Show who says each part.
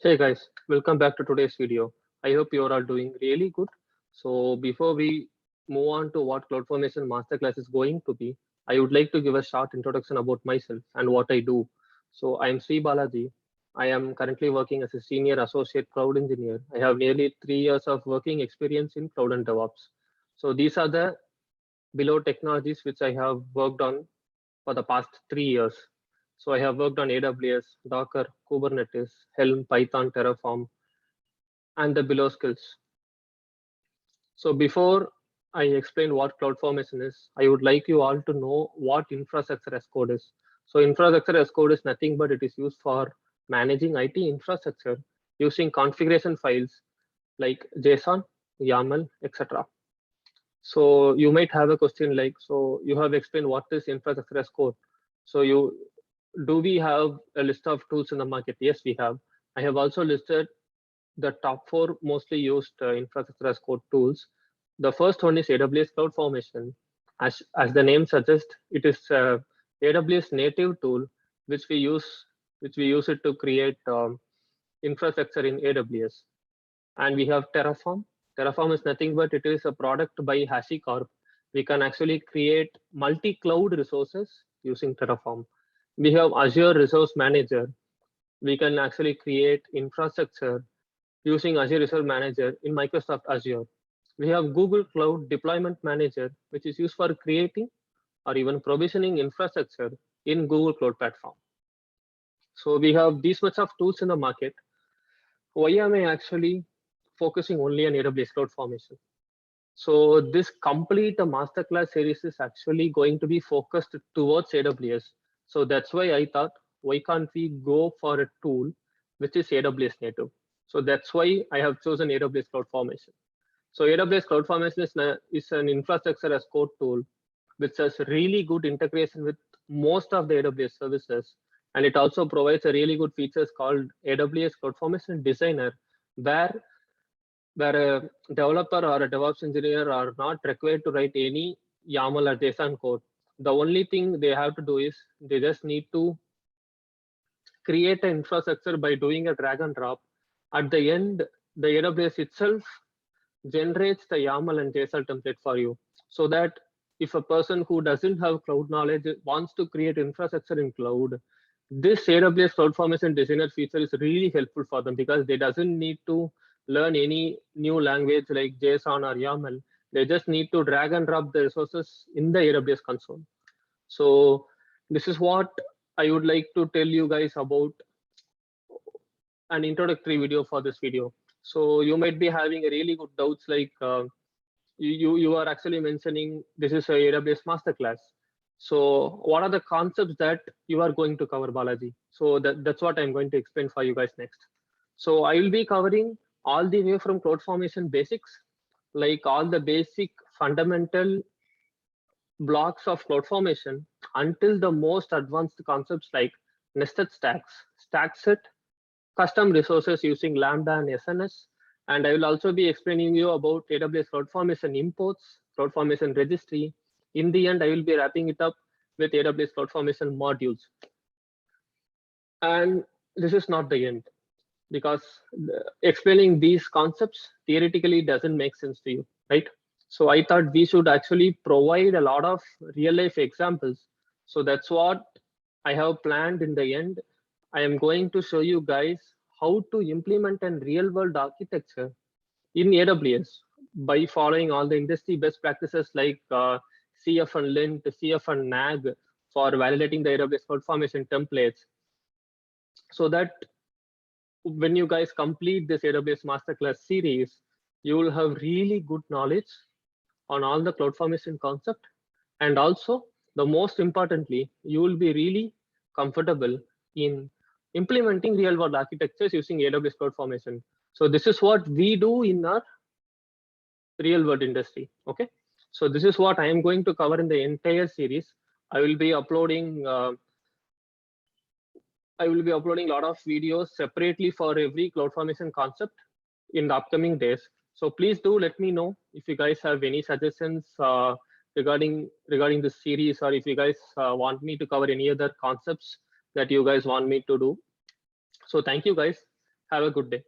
Speaker 1: Hey guys, welcome back to today's video. I hope you are all doing really good. So before we move on to what CloudFormation Masterclass is going to be, I would like to give a short introduction about myself and what I do. So I am Sri Balaji. I am currently working as a senior associate cloud engineer. I have nearly 3 years of working experience in cloud and DevOps. So these are the below technologies which I have worked on for the past 3 years. So I have worked on AWS, Docker, Kubernetes, Helm, Python, Terraform, and the below skills. So before I explain what CloudFormation is, I would like you all to know what infrastructure as code is. So infrastructure as code is nothing but it is used for managing IT infrastructure using configuration files like JSON, YAML, etc. So you might have a question like, so you have explained what is infrastructure as code. So do we have a list of tools in the market? Yes, we have. I have also listed the top four mostly used infrastructure as code tools. The first one is AWS CloudFormation. As the name suggests, it is a AWS native tool which we use it to create infrastructure in AWS. And we have Terraform. Terraform is nothing but it is a product by HashiCorp. We can actually create multi-cloud resources using Terraform. We have Azure Resource Manager. We can actually create infrastructure using Azure Resource Manager in Microsoft Azure. We have Google Cloud Deployment Manager, which is used for creating or even provisioning infrastructure in Google Cloud Platform. So we have these much of tools in the market. Why am I actually focusing only on AWS CloudFormation? So this complete masterclass series is actually going to be focused towards AWS. So that's why I thought, why can't we go for a tool which is AWS native? So that's why I have chosen AWS CloudFormation. So AWS CloudFormation is an infrastructure as code tool which has really good integration with most of the AWS services. And it also provides a really good features called AWS CloudFormation Designer, where a developer or a DevOps engineer are not required to write any YAML or JSON code. The only thing they have to do is they just need to create an infrastructure by doing a drag and drop. At the end, the AWS itself generates the YAML and JSON template for you, so that if a person who doesn't have cloud knowledge wants to create infrastructure in cloud, this AWS CloudFormation Designer feature is really helpful for them because they doesn't need to learn any new language like JSON or YAML. They just need to drag and drop the resources in the AWS console. So this is what I would like to tell you guys about an introductory video for this video. So you might be having a really good doubts like you are actually mentioning this is a AWS masterclass. So what are the concepts that you are going to cover, Balaji? So that's what I'm going to explain for you guys next. So I will be covering all the way from CloudFormation basics, like all the basic fundamental blocks of CloudFormation until the most advanced concepts like nested stacks, stack set, custom resources using Lambda and SNS. And I will also be explaining you about AWS CloudFormation imports, CloudFormation registry. In the end, I will be wrapping it up with AWS CloudFormation modules. And this is not the end because explaining these concepts theoretically doesn't make sense to you, right? So I thought we should actually provide a lot of real life examples. So that's what I have planned in the end. I am going to show you guys how to implement a real world architecture in AWS by following all the industry best practices like CF and Lint, CF and NAG for validating the AWS CloudFormation templates, so that when you guys complete this AWS Masterclass series, you will have really good knowledge on all the CloudFormation concept. And also, the most importantly, you will be really comfortable in implementing real world architectures using AWS CloudFormation. So this is what we do in our real world industry. Okay. So this is what I am going to cover in the entire series. I will be uploading a lot of videos separately for every CloudFormation concept in the upcoming days. So please do let me know if you guys have any suggestions regarding this series, or if you guys want me to cover any other concepts that you guys want me to do. So thank you guys. Have a good day.